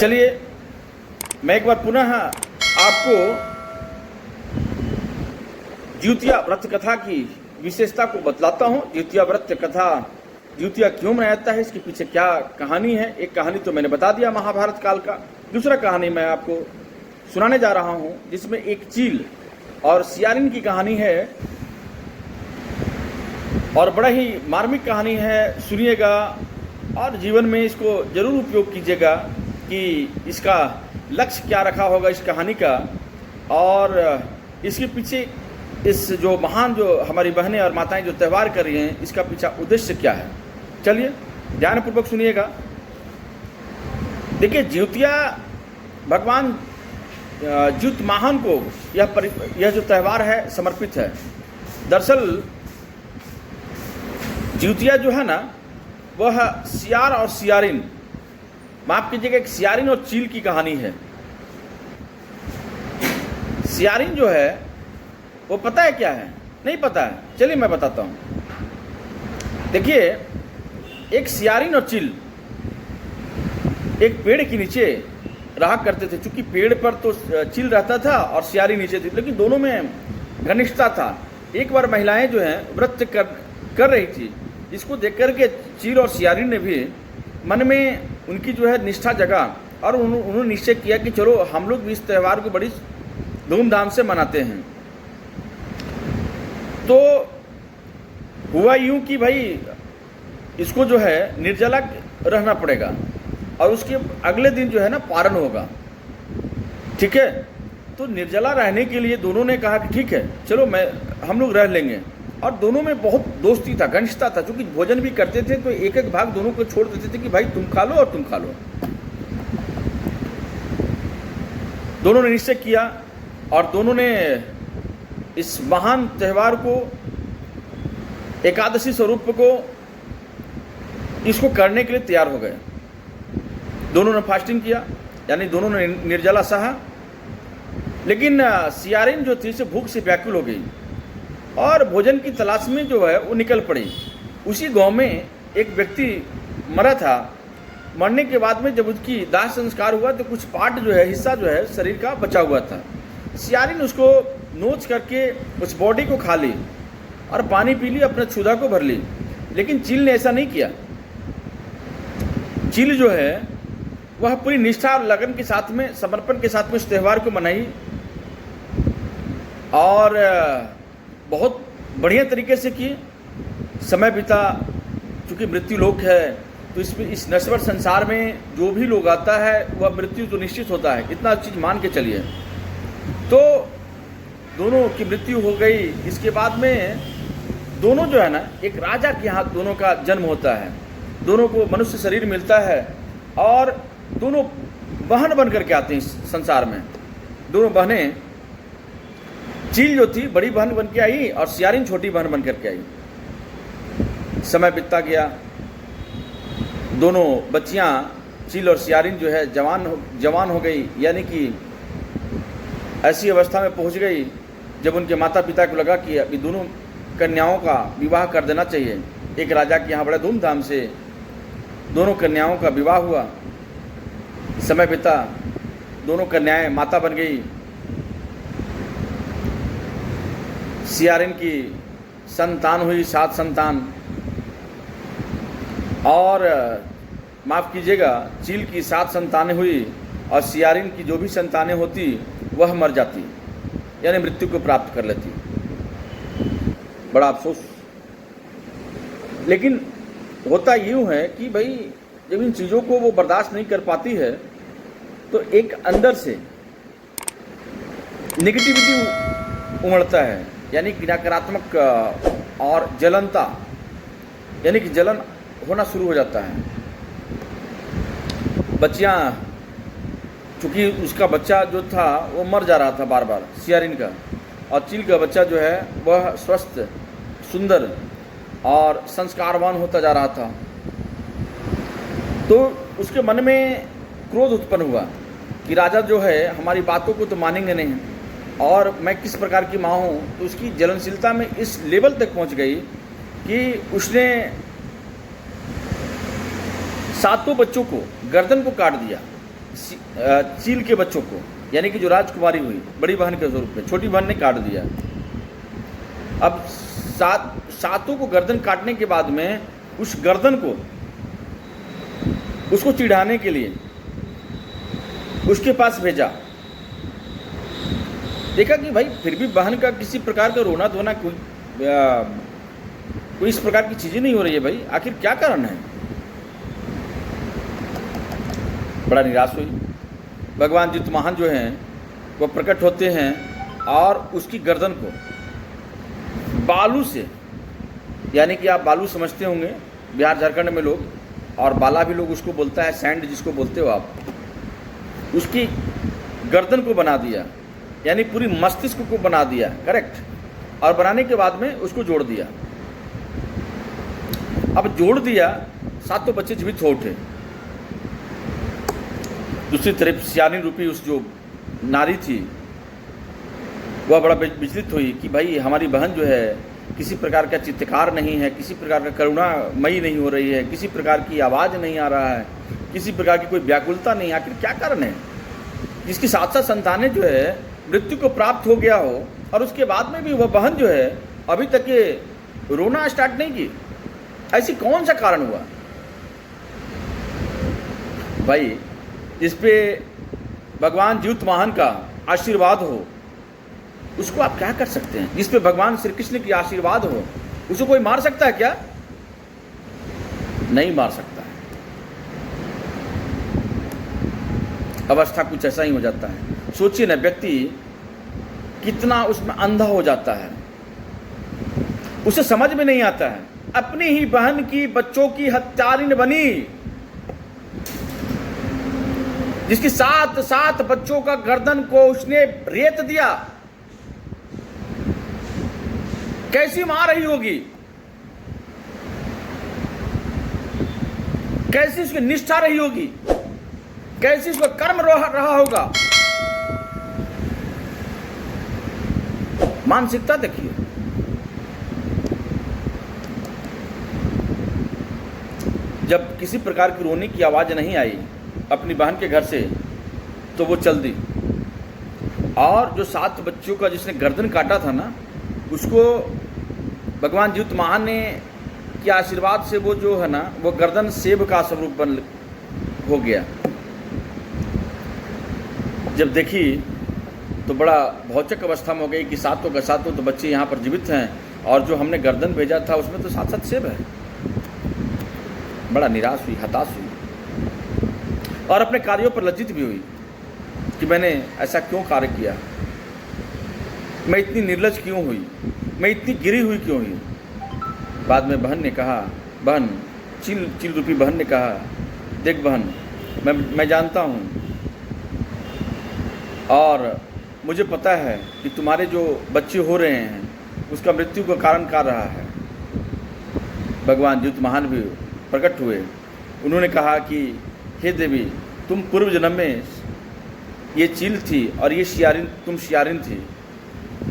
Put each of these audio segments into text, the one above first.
चलिए मैं एक बार पुनः आपको द्वितीया व्रत कथा की विशेषता को बतलाता हूँ। द्वितीया व्रत कथा द्वितीया क्यों मनाया जाता है, इसके पीछे क्या कहानी है। एक कहानी तो मैंने बता दिया महाभारत काल का, दूसरा कहानी मैं आपको सुनाने जा रहा हूँ जिसमें एक चील और सियारिन की कहानी है और बड़ा ही मार्मिक कहानी है। सुनिएगा और जीवन में इसको जरूर उपयोग कीजिएगा कि इसका लक्ष्य क्या रखा होगा इस कहानी का, और इसके पीछे इस जो महान जो हमारी बहनें और माताएं जो त्यौहार कर रही हैं इसका पीछा उद्देश्य क्या है। चलिए ध्यानपूर्वक सुनिएगा। देखिए ज्योतिया भगवान ज्योत महान को यह जो त्यौहार है समर्पित है। दरअसल ज्योतिया जो है ना वह सियार और सियारिन, माफ कीजिएगा, एक सियारिन और चील की कहानी है। सियारिन जो है वो पता है क्या है, नहीं पता है, चलिए मैं बताता हूं। देखिए एक सियारिन और चील एक पेड़ के नीचे रहा करते थे। चूंकि पेड़ पर तो चील रहता था और सियारिन नीचे थी, लेकिन दोनों में घनिष्ठता था। एक बार महिलाएं जो हैं व्रत कर रही थी, इसको देख कर के चील और सियारिन ने भी मन में उनकी जो है निष्ठा जगा और उन्होंने निश्चय किया कि चलो हम लोग भी इस त्यौहार को बड़ी धूमधाम से मनाते हैं। तो हुआ यूं कि भाई इसको जो है निर्जला रहना पड़ेगा और उसके अगले दिन जो है ना पारण होगा, ठीक है। तो निर्जला रहने के लिए दोनों ने कहा कि ठीक है चलो हम लोग रह लेंगे। और दोनों में बहुत दोस्ती था, घनिष्ठता था। क्योंकि भोजन भी करते थे तो एक एक भाग दोनों को छोड़ देते थे कि भाई तुम खा लो और तुम खा लो। दोनों ने निश्चय किया और दोनों ने इस महान त्यौहार को, एकादशी स्वरूप को, इसको करने के लिए तैयार हो गए। दोनों ने फास्टिंग किया, यानी दोनों ने निर्जला सहा। लेकिन सियारिन जो थी से भूख से व्याकुल हो गई और भोजन की तलाश में जो है वो निकल पड़ी। उसी गांव में एक व्यक्ति मरा था। मरने के बाद में जब उसकी दाह संस्कार हुआ तो कुछ पार्ट जो है, हिस्सा जो है शरीर का बचा हुआ था। सियारिन उसको नोच करके उस बॉडी को खा ली और पानी पी ली, अपने क्षुधा को भर ली। लेकिन चील ने ऐसा नहीं किया। चील जो है वह पूरी निष्ठा और लगन के साथ में, समर्पण के साथ में इस त्यौहार को मनाई और बहुत बढ़िया तरीके से की। समय बिता, चूँकि मृत्यु लोक है तो इस नश्वर संसार में जो भी लोग आता है वह मृत्यु तो निश्चित होता है, इतना चीज़ मान के चलिए। तो दोनों की मृत्यु हो गई। इसके बाद में दोनों जो है ना, एक राजा के यहाँ दोनों का जन्म होता है, दोनों को मनुष्य शरीर मिलता है और दोनों बहन बन करके आते हैं इस संसार में। दोनों बहनें, चील जो थी बड़ी बहन बन के आई और सियारिन छोटी बहन बन करके आई। समय बीतता गया, दोनों बच्चियां चील और सियारिन जो है जवान हो गई, यानी कि ऐसी अवस्था में पहुंच गई जब उनके माता पिता को लगा कि अभी दोनों कन्याओं का विवाह कर देना चाहिए। एक राजा के यहाँ बड़े धूमधाम से दोनों कन्याओं का विवाह हुआ। समय बीता, दोनों कन्याएं माता बन गई। सियारिन की संतान हुई 7 संतान, और माफ़ कीजिएगा चील की 7 संतानें हुई और सियारिन की जो भी संतानें होती वह मर जाती, यानी मृत्यु को प्राप्त कर लेती। बड़ा अफसोस। लेकिन होता यूँ है कि भाई जब इन चीज़ों को वो बर्दाश्त नहीं कर पाती है तो एक अंदर से नेगेटिविटी उमड़ता है, यानी कि नकारात्मक और जलनता, यानी कि जलन होना शुरू हो जाता है। बच्चियाँ, चूँकि उसका बच्चा जो था वो मर जा रहा था बार बार, सियारिन का, और चील का बच्चा जो है वह स्वस्थ, सुंदर और संस्कारवान होता जा रहा था। तो उसके मन में क्रोध उत्पन्न हुआ कि राजा जो है हमारी बातों को तो मानेंगे नहीं और मैं किस प्रकार की माँ हूँ। तो उसकी जलनशीलता में इस लेवल तक पहुँच गई कि उसने 7 बच्चों को गर्दन को काट दिया चील के बच्चों को, यानी कि जो राजकुमारी हुई बड़ी बहन के स्वरूप में, छोटी बहन ने काट दिया। अब सातों को गर्दन काटने के बाद में उस गर्दन को उसको चिढ़ाने के लिए उसके पास भेजा। देखा कि भाई फिर भी बहन का किसी प्रकार का रोना धोना कोई इस प्रकार की चीज़ें नहीं हो रही है भाई, आखिर क्या कारण है। बड़ा निराश हुई। भगवान जितवाहन जो हैं वो प्रकट होते हैं और उसकी गर्दन को बालू से, यानी कि आप बालू समझते होंगे बिहार झारखंड में लोग, और बाला भी लोग उसको बोलता है, सैंड जिसको बोलते हो आप, उसकी गर्दन को बना दिया, यानी पूरी मस्तिष्क को बना दिया, करेक्ट। और बनाने के बाद में उसको जोड़ दिया। अब जोड़ दिया, सातों बच्चे जीवित हो उठे। दूसरी तरफ सियानी रूपी उस जो नारी थी वह बड़ा विचलित हुई कि भाई हमारी बहन जो है किसी प्रकार का चित्कार नहीं है, किसी प्रकार का करुणामयी नहीं हो रही है, किसी प्रकार की आवाज़ नहीं आ रहा है, किसी प्रकार की कोई व्याकुलता नहीं, आखिर क्या कारण है। जिसकी 7 संतानें जो है मृत्यु को प्राप्त हो गया हो और उसके बाद में भी वह बहन जो है अभी तक ये रोना स्टार्ट नहीं की, ऐसी कौन सा कारण हुआ। भाई जिस पे भगवान जितवाहन का आशीर्वाद हो उसको आप क्या कर सकते हैं। जिस पे भगवान श्री कृष्ण की आशीर्वाद हो उसको कोई मार सकता है क्या? नहीं मार सकता है। अवस्था कुछ ऐसा ही हो जाता है। सोचिए ना, व्यक्ति कितना उसमें अंधा हो जाता है, उसे समझ में नहीं आता है। अपनी ही बहन की बच्चों की हत्यारिन बनी, जिसकी 7 बच्चों का गर्दन को उसने रेत दिया। कैसी मार रही होगी, कैसी उसकी निष्ठा रही होगी, कैसी उसका कर्म रहा होगा। मानसिकता देखिए। जब किसी प्रकार की रोने की आवाज नहीं आई अपनी बहन के घर से तो वो चल दी, और जो 7 बच्चों का जिसने गर्दन काटा था ना, उसको भगवान जितवाहन ने के आशीर्वाद से वो जो है ना वो गर्दन सेब का स्वरूप बन हो गया। जब देखी तो बड़ा भौचक अवस्था में हो गई कि 7 का 7 तो बच्चे यहाँ पर जीवित हैं और जो हमने गर्दन भेजा था उसमें तो 7 सेब है। बड़ा निराश हुई, हताश हुई और अपने कार्यों पर लज्जित भी हुई कि मैंने ऐसा क्यों कार्य किया, मैं इतनी निर्लज क्यों हुई, मैं इतनी गिरी हुई क्यों हुई। बाद में बहन ने कहा, बहन चिल रूपी बहन ने कहा, देख बहन, मैं जानता हूँ और मुझे पता है कि तुम्हारे जो बच्चे हो रहे हैं उसका मृत्यु का कारण क्या रहा है। भगवान जितवाहन भी प्रकट हुए। उन्होंने कहा कि हे देवी, तुम पूर्व जन्म में ये चील थी और ये शियारिन, तुम शियारिन थी,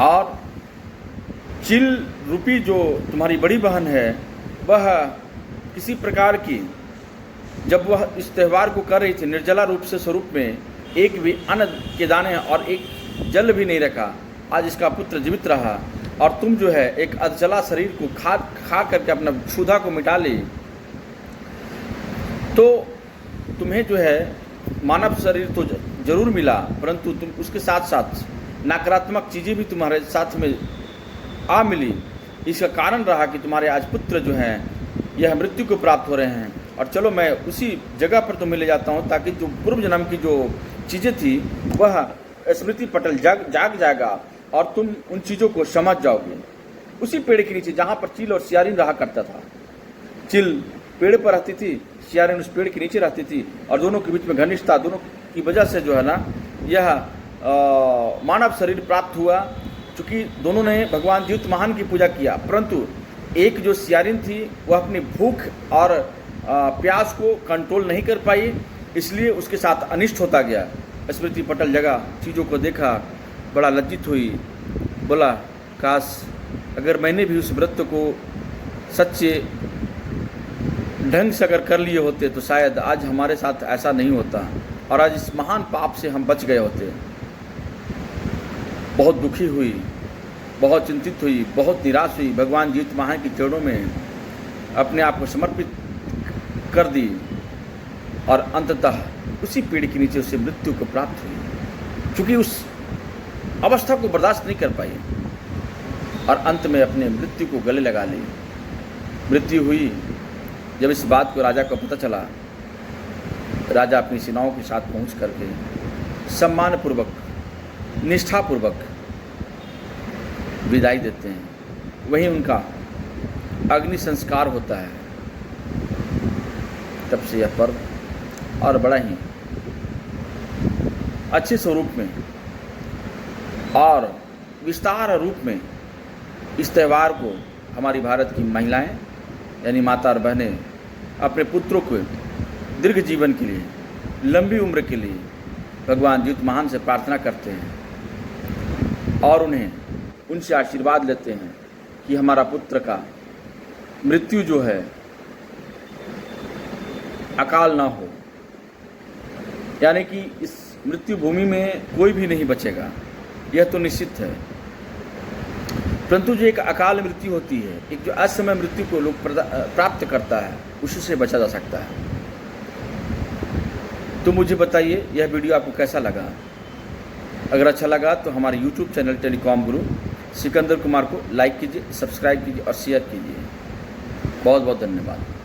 और चिल रूपी जो तुम्हारी बड़ी बहन है वह किसी प्रकार की, जब वह इस त्यौहार को कर रही थी निर्जला रूप से स्वरूप में, एक भी अन्न के दाने और एक जल भी नहीं रखा, आज इसका पुत्र जीवित रहा और तुम जो है एक अधजला शरीर को खा करके अपना क्षुधा को मिटा ली, तो तुम्हें जो है मानव शरीर तो जरूर मिला, परंतु तुम उसके साथ साथ नकारात्मक चीज़ें भी तुम्हारे साथ में आ मिली। इसका कारण रहा कि तुम्हारे आज पुत्र जो हैं यह मृत्यु को प्राप्त हो रहे हैं। और चलो मैं उसी जगह पर तुम्हें ले जाता हूँ ताकि जो पूर्व जन्म की जो चीज़ें थी वह स्मृति पटल जाग जाएगा और तुम उन चीज़ों को समझ जाओगे। उसी पेड़ के नीचे जहाँ पर चील और सियारिन रहा करता था, चिल पेड़ पर रहती थी, सियारिन उस पेड़ के नीचे रहती थी, और दोनों के बीच में घनिष्ठता, दोनों की वजह से जो है ना यह मानव शरीर प्राप्त हुआ। चूँकि दोनों ने भगवान जितवाहन की पूजा किया, परंतु एक जो सियारिन थी वह अपनी भूख और प्यास को कंट्रोल नहीं कर पाई, इसलिए उसके साथ अनिष्ट होता गया। स्मृति पटल जगह चीज़ों को देखा, बड़ा लज्जित हुई, बोला काश अगर मैंने भी उस व्रत को सच्चे ढंग से अगर कर लिए होते तो शायद आज हमारे साथ ऐसा नहीं होता। और आज इस महान पाप से हम बच गए होते। बहुत दुखी हुई, बहुत चिंतित हुई, बहुत निराश हुई, भगवान जीत महान के चरणों में अपने आप को समर्पित कर दी और अंततः उसी पेड़ के नीचे उसे मृत्यु को प्राप्त हुई, क्योंकि उस अवस्था को बर्दाश्त नहीं कर पाई और अंत में अपने मृत्यु को गले लगा ली। मृत्यु हुई। जब इस बात को राजा को पता चला, राजा अपनी सेनाओं के साथ पहुंच करके सम्मानपूर्वक, निष्ठापूर्वक विदाई देते हैं। वहीं उनका अग्नि संस्कार होता है। तब से यह पर्व और बड़ा ही अच्छे स्वरूप में और विस्तार रूप में इस त्यौहार को हमारी भारत की महिलाएं यानी माता और बहनें अपने पुत्रों को दीर्घ जीवन के लिए, लंबी उम्र के लिए भगवान जीत महान से प्रार्थना करते हैं और उन्हें उनसे आशीर्वाद लेते हैं कि हमारा पुत्र का मृत्यु जो है अकाल ना हो, यानी कि इस मृत्यु भूमि में कोई भी नहीं बचेगा, यह तो निश्चित है। परंतु जो एक अकाल मृत्यु होती है, एक जो असमय मृत्यु को लोग प्राप्त करता है, उसी से बचा जा सकता है। तो मुझे बताइए यह वीडियो आपको कैसा लगा। अगर अच्छा लगा तो हमारे YouTube चैनल टेलीकॉम गुरु सिकंदर कुमार को लाइक कीजिए, सब्सक्राइब कीजिए और शेयर कीजिए। बहुत बहुत धन्यवाद।